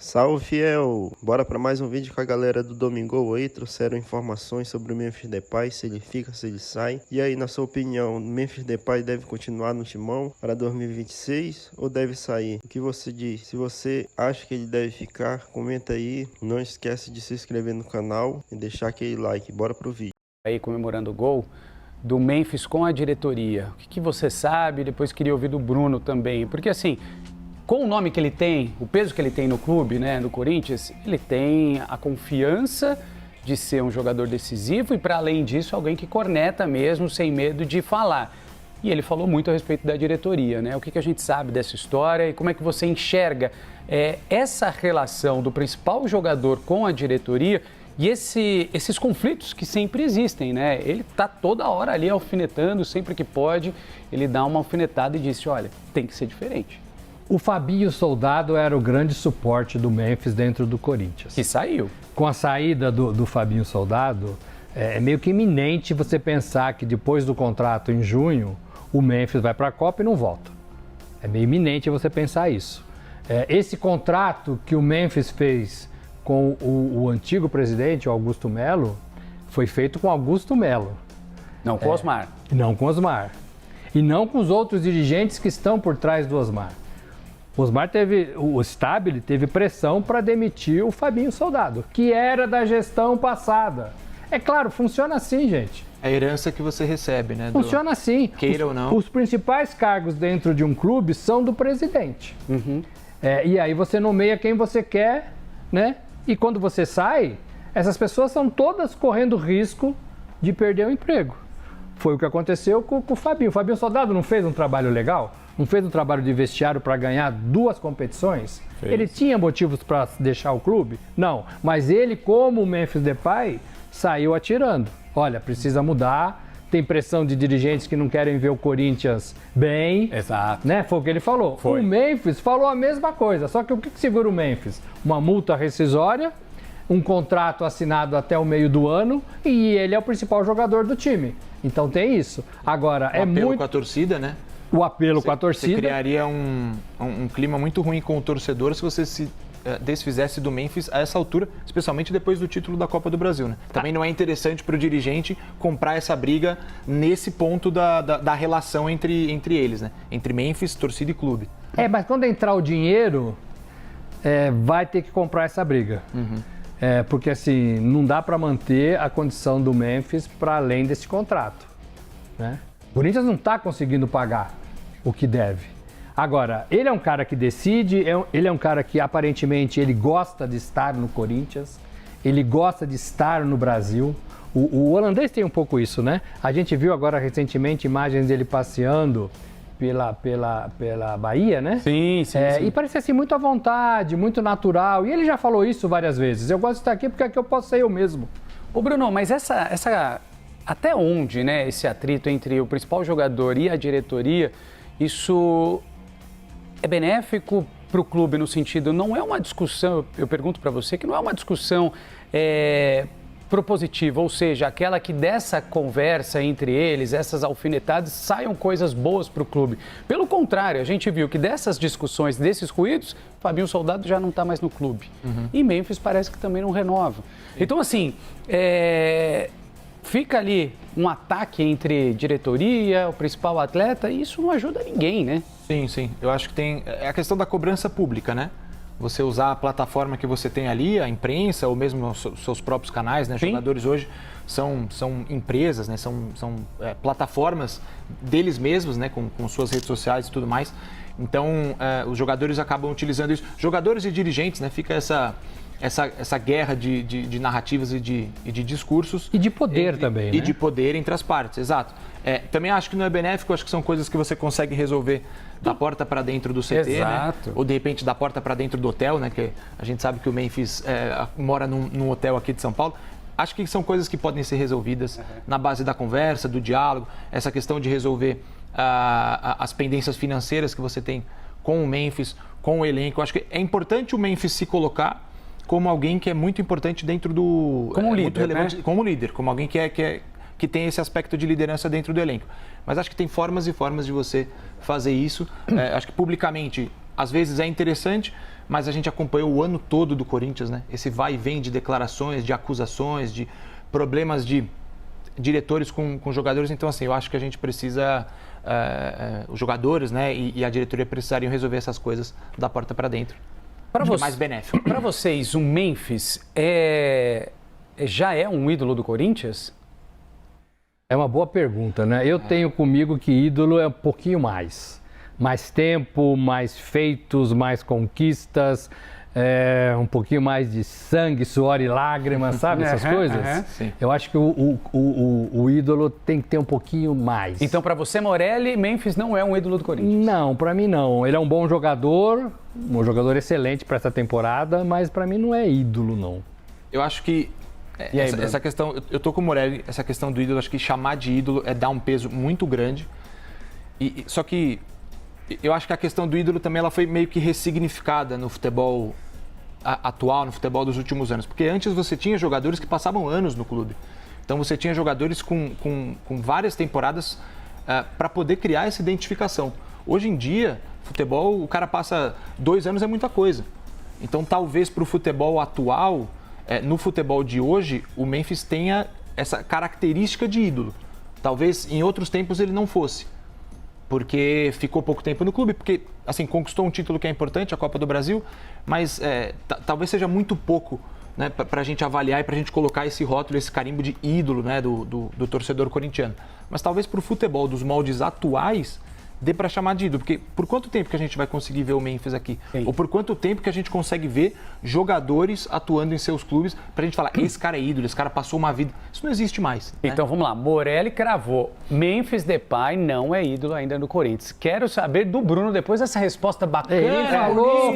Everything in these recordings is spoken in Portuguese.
Salve, fiel! Bora para mais um vídeo com a galera do Domingo aí. Trouxeram informações sobre o Memphis Depay, se ele fica, se ele sai. E aí, na sua opinião, o Memphis Depay deve continuar no timão para 2026 ou deve sair? O que você diz? Se você acha que ele deve ficar, comenta aí. Não esquece de se inscrever no canal e deixar aquele like. Bora pro vídeo. Aí comemorando o gol do Memphis com a diretoria. O que você sabe? Depois queria ouvir do Bruno também, porque assim, com o nome que ele tem, o peso que ele tem no clube, né, no Corinthians, ele tem a confiança de ser um jogador decisivo e, para além disso, alguém que corneta mesmo, sem medo de falar. E ele falou muito a respeito da diretoria, né? O que a gente sabe dessa história e como é que você enxerga essa relação do principal jogador com a diretoria e esses conflitos que sempre existem, né? Ele está toda hora ali alfinetando, sempre que pode, ele dá uma alfinetada e disse, olha, tem que ser diferente. O Fabinho Soldado era o grande suporte do Memphis dentro do Corinthians. Que saiu. Com a saída do Fabinho Soldado, é meio que iminente você pensar que depois do contrato em junho, o Memphis vai para a Copa e não volta. É meio iminente você pensar isso. Esse contrato que o Memphis fez com o antigo presidente, o Augusto Melo, foi feito com Augusto Melo. Não com Osmar. Não com Osmar. E não com os outros dirigentes que estão por trás do Osmar. O Stabile teve pressão para demitir o Fabinho Soldado, que era da gestão passada. É claro, funciona assim, gente. É a herança que você recebe, né? Funciona assim. Queira ou não. Os principais cargos dentro de um clube são do presidente. Uhum. E aí você nomeia quem você quer, né? E quando você sai, essas pessoas são todas correndo risco de perder o emprego. Foi o que aconteceu com o Fabinho. O Fabinho Soldado não fez um trabalho legal? Não fez um trabalho de vestiário para ganhar 2 competições? Fez. Ele tinha motivos para deixar o clube? Não. Mas ele, como o Memphis Depay, saiu atirando. Olha, precisa mudar. Tem pressão de dirigentes que não querem ver o Corinthians bem. Exato. Né? Foi o que ele falou. Foi. O Memphis falou a mesma coisa. Só que o que segura o Memphis? Uma multa rescisória, um contrato assinado até o meio do ano e ele é o principal jogador do time. Então tem isso. Agora, O apelo com a torcida, né? O apelo com a torcida. Você criaria um clima muito ruim com o torcedor se você se desfizesse do Memphis a essa altura, especialmente depois do título da Copa do Brasil, né? Também não é interessante para o dirigente comprar essa briga nesse ponto da relação entre eles, né? Entre Memphis, torcida e clube. Mas quando entrar o dinheiro, vai ter que comprar essa briga. Uhum. Porque assim, não dá para manter a condição do Memphis para além desse contrato, né? O Corinthians não está conseguindo pagar o que deve. Agora, ele é um cara que decide, ele é um cara que aparentemente ele gosta de estar no Corinthians, ele gosta de estar no Brasil. O holandês tem um pouco isso, né? A gente viu agora recentemente imagens dele passeando pela Bahia, né? Sim. E parece assim muito à vontade, muito natural. E ele já falou isso várias vezes. Eu gosto de estar aqui porque aqui eu posso ser eu mesmo. Ô Bruno, mas essa até onde, né, esse atrito entre o principal jogador e a diretoria, isso é benéfico para o clube no sentido, não é uma discussão, eu pergunto para você, que não é uma discussão propositiva, ou seja, aquela que dessa conversa entre eles, essas alfinetadas, saiam coisas boas para o clube. Pelo contrário, a gente viu que dessas discussões, desses ruídos, Fabinho Soldado já não está mais no clube. Uhum. E Memphis parece que também não renova. Então, assim, fica ali um ataque entre diretoria, o principal atleta, e isso não ajuda ninguém, né? Sim. Eu acho que tem a questão da cobrança pública, né? Você usar a plataforma que você tem ali, a imprensa, ou mesmo os seus próprios canais, né? Sim. Jogadores hoje são empresas, né? São plataformas deles mesmos, né? Com suas redes sociais e tudo mais. Então, os jogadores acabam utilizando isso. Jogadores e dirigentes, né? Fica essa guerra de narrativas e de discursos. E de poder também, né? E de poder entre as partes, exato. Também acho que não é benéfico, acho que são coisas que você consegue resolver da porta para dentro do CT, exato, né? Ou de repente da porta para dentro do hotel, né? Que a gente sabe que o Memphis mora num hotel aqui de São Paulo. Acho que são coisas que podem ser resolvidas na base da conversa, do diálogo, essa questão de resolver as pendências financeiras que você tem com o Memphis, com o elenco. Acho que é importante o Memphis se colocar como alguém que é muito importante dentro do... Como líder, muito relevante, né? Como líder, como alguém que tem esse aspecto de liderança dentro do elenco. Mas acho que tem formas e formas de você fazer isso. Acho que publicamente às vezes é interessante, mas a gente acompanhou o ano todo do Corinthians, né? Esse vai e vem de declarações, de acusações, de problemas de diretores com jogadores. Então, assim, eu acho que a gente precisa, os jogadores, né, e a diretoria precisariam resolver essas coisas da porta para dentro. Mais benéfico. Para vocês, o Memphis já é um ídolo do Corinthians? É uma boa pergunta, né? Eu tenho comigo que ídolo é um pouquinho mais. Mais tempo, mais feitos, mais conquistas, um pouquinho mais de sangue, suor e lágrimas, sabe? Essas coisas. Sim. Eu acho que o ídolo tem que ter um pouquinho mais. Então, para você, Morelli, Memphis não é um ídolo do Corinthians? Não, para mim não. Ele é um bom jogador, um jogador excelente para essa temporada, mas para mim não é ídolo, não. Eu acho que essa questão, eu tô com o Morelli, essa questão do ídolo, acho que chamar de ídolo é dar um peso muito grande. Só que eu acho que a questão do ídolo também ela foi meio que ressignificada no futebol atual, no futebol dos últimos anos. Porque antes você tinha jogadores que passavam anos no clube. Então você tinha jogadores com várias temporadas para poder criar essa identificação. Hoje em dia, futebol, o cara passa 2 anos é muita coisa. Então talvez para o futebol atual, no futebol de hoje, o Memphis tenha essa característica de ídolo. Talvez em outros tempos ele não fosse. Porque ficou pouco tempo no clube, porque assim, conquistou um título que é importante, a Copa do Brasil, mas talvez seja muito pouco, né, para a gente avaliar e para a gente colocar esse rótulo, esse carimbo de ídolo, né, do torcedor corintiano. Mas talvez para o futebol dos moldes atuais, dê para chamar de ídolo, porque por quanto tempo que a gente vai conseguir ver o Memphis aqui? Sim. Ou por quanto tempo que a gente consegue ver jogadores atuando em seus clubes pra gente falar, esse cara é ídolo, esse cara passou uma vida. Isso não existe mais. Né? Então vamos lá, Morelli cravou, Memphis Depay não é ídolo ainda no Corinthians. Quero saber do Bruno, depois dessa resposta bacana. Ele falou.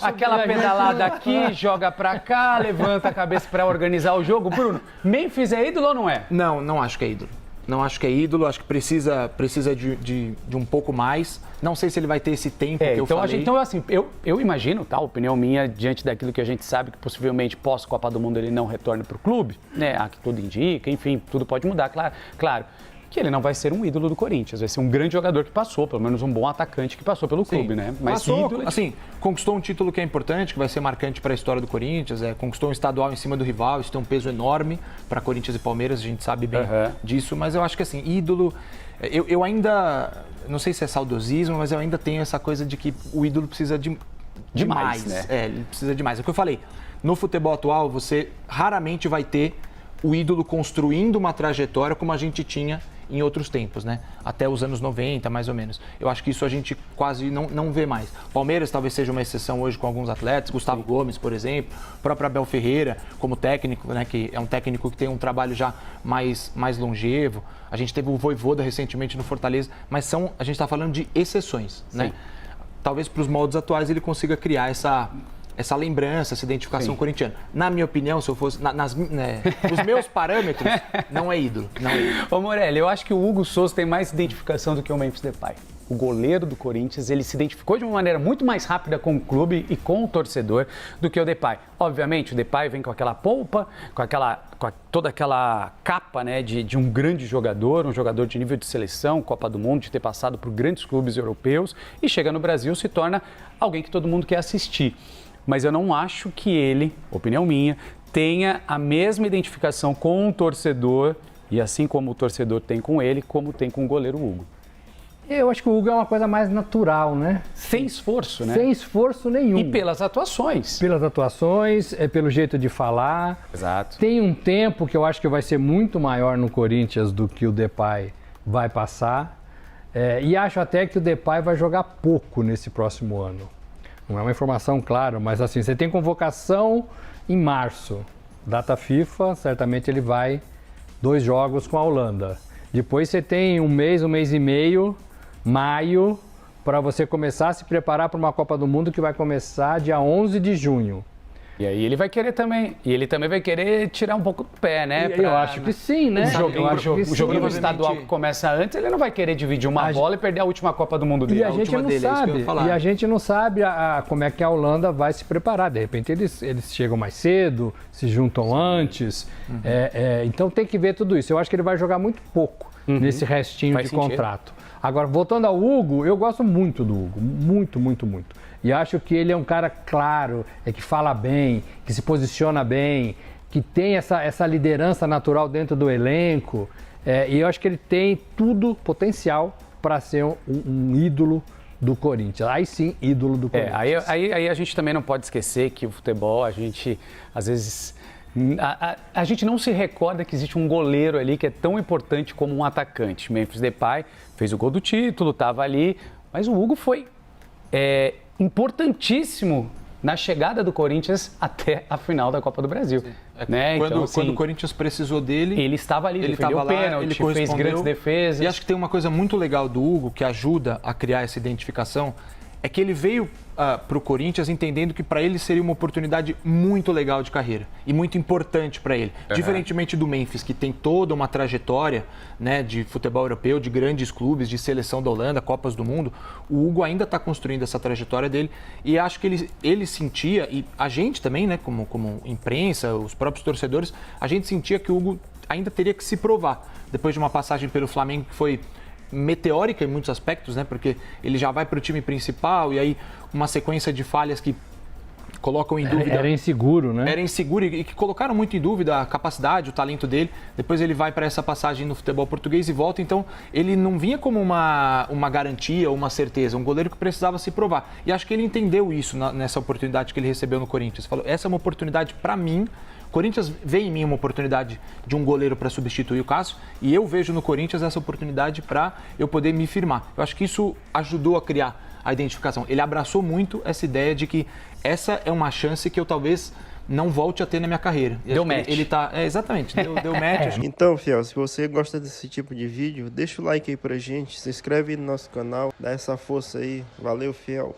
Aquela pedalada aqui, joga pra cá, levanta a cabeça pra organizar o jogo. Bruno, Memphis é ídolo ou não é? Não acho que é ídolo. Não acho que é ídolo, acho que precisa de um pouco mais. Não sei se ele vai ter esse tempo que eu falei. Então, assim, eu imagino, tá, opinião minha, diante daquilo que a gente sabe, que possivelmente pós-Copa do Mundo ele não retorne pro clube, né, que tudo indica, enfim, tudo pode mudar, claro. Que ele não vai ser um ídolo do Corinthians, vai ser um grande jogador que passou, pelo menos um bom atacante que passou pelo clube, né? Mas passou, ídolo... assim, conquistou um título que é importante, que vai ser marcante para a história do Corinthians, conquistou um estadual em cima do rival, isso tem um peso enorme para Corinthians e Palmeiras, a gente sabe bem disso, mas eu acho que assim, ídolo, eu ainda, não sei se é saudosismo, mas eu ainda tenho essa coisa de que o ídolo precisa de mais, né? Ele precisa de mais. É o que eu falei, no futebol atual você raramente vai ter o ídolo construindo uma trajetória como a gente tinha em outros tempos, né? Até os anos 90, mais ou menos. Eu acho que isso a gente quase não vê mais. Palmeiras talvez seja uma exceção hoje com alguns atletas, Gustavo Gomes, por exemplo, o próprio Abel Ferreira como técnico, né? Que é um técnico que tem um trabalho já mais longevo. A gente teve o Vojvoda recentemente no Fortaleza, mas a gente está falando de exceções, né? Talvez para os moldes atuais ele consiga criar essa lembrança, essa identificação corintiana. Na minha opinião, se eu fosse, os meus parâmetros, não é ídolo. Ô Morelli, eu acho que o Hugo Souza tem mais identificação do que o Memphis Depay. O goleiro do Corinthians, ele se identificou de uma maneira muito mais rápida com o clube e com o torcedor do que o Depay. Obviamente, o Depay vem com aquela polpa, com toda aquela capa, né, de um grande jogador, um jogador de nível de seleção, Copa do Mundo, de ter passado por grandes clubes europeus e chega no Brasil se torna alguém que todo mundo quer assistir. Mas eu não acho que ele, opinião minha, tenha a mesma identificação com o torcedor, e assim como o torcedor tem com ele, como tem com o goleiro Hugo. Eu acho que o Hugo é uma coisa mais natural, né? Sem esforço, né? Sem esforço nenhum. E pelas atuações. Pelas atuações, pelo jeito de falar. Exato. Tem um tempo que eu acho que vai ser muito maior no Corinthians do que o Depay vai passar. E acho até que o Depay vai jogar pouco nesse próximo ano. Não é uma informação clara, mas assim, você tem convocação em março, data FIFA, certamente ele vai 2 jogos com a Holanda. Depois você tem um mês e meio, maio, para você começar a se preparar para uma Copa do Mundo que vai começar dia 11 de junho. E aí ele vai querer também, e ele também vai querer tirar um pouco do pé, né? Eu acho que sim, né? O joguinho estadual que começa antes, ele não vai querer dividir uma bola e perder a última Copa do Mundo dele. E a gente não sabe como é que a Holanda vai se preparar. De repente eles chegam mais cedo, se juntam antes. Então tem que ver tudo isso. Eu acho que ele vai jogar muito pouco nesse restinho de contrato. Agora, voltando ao Hugo, eu gosto muito do Hugo, muito, muito, muito. E acho que ele é um cara claro, que fala bem, que se posiciona bem, que tem essa liderança natural dentro do elenco. E eu acho que ele tem tudo potencial para ser um ídolo do Corinthians. Aí sim, ídolo do Corinthians. Aí a gente também não pode esquecer que o futebol, a gente, às vezes, a gente não se recorda que existe um goleiro ali que é tão importante como um atacante. Memphis Depay fez o gol do título, estava ali, mas o Hugo foi importantíssimo na chegada do Corinthians até a final da Copa do Brasil. Né? Quando o Corinthians precisou dele... Ele estava ali, ele estava o pênalti, ele fez grandes defesas. E acho que tem uma coisa muito legal do Hugo que ajuda a criar essa identificação, é que ele veio para o Corinthians entendendo que para ele seria uma oportunidade muito legal de carreira e muito importante para ele. Diferentemente do Memphis, que tem toda uma trajetória, né, de futebol europeu, de grandes clubes, de seleção da Holanda, Copas do Mundo, o Hugo ainda está construindo essa trajetória dele e acho que ele sentia, e a gente também, né, como imprensa, os próprios torcedores, a gente sentia que o Hugo ainda teria que se provar. Depois de uma passagem pelo Flamengo que foi meteórica em muitos aspectos, né? Porque ele já vai para o time principal e aí uma sequência de falhas que colocam em dúvida... Era inseguro, né? Era inseguro e que colocaram muito em dúvida a capacidade, o talento dele. Depois ele vai para essa passagem no futebol português e volta. Então, ele não vinha como uma garantia, uma certeza. Um goleiro que precisava se provar. E acho que ele entendeu isso nessa oportunidade que ele recebeu no Corinthians. Falou, essa é uma oportunidade para mim. O Corinthians vê em mim uma oportunidade de um goleiro para substituir o Cássio e eu vejo no Corinthians essa oportunidade para eu poder me firmar. Eu acho que isso ajudou a criar a identificação. Ele abraçou muito essa ideia de que essa é uma chance que eu talvez não volte a ter na minha carreira. Deu match. Ele tá, exatamente, deu match. Então, fiel, se você gosta desse tipo de vídeo, deixa o like aí pra gente, se inscreve no nosso canal, dá essa força aí. Valeu, fiel.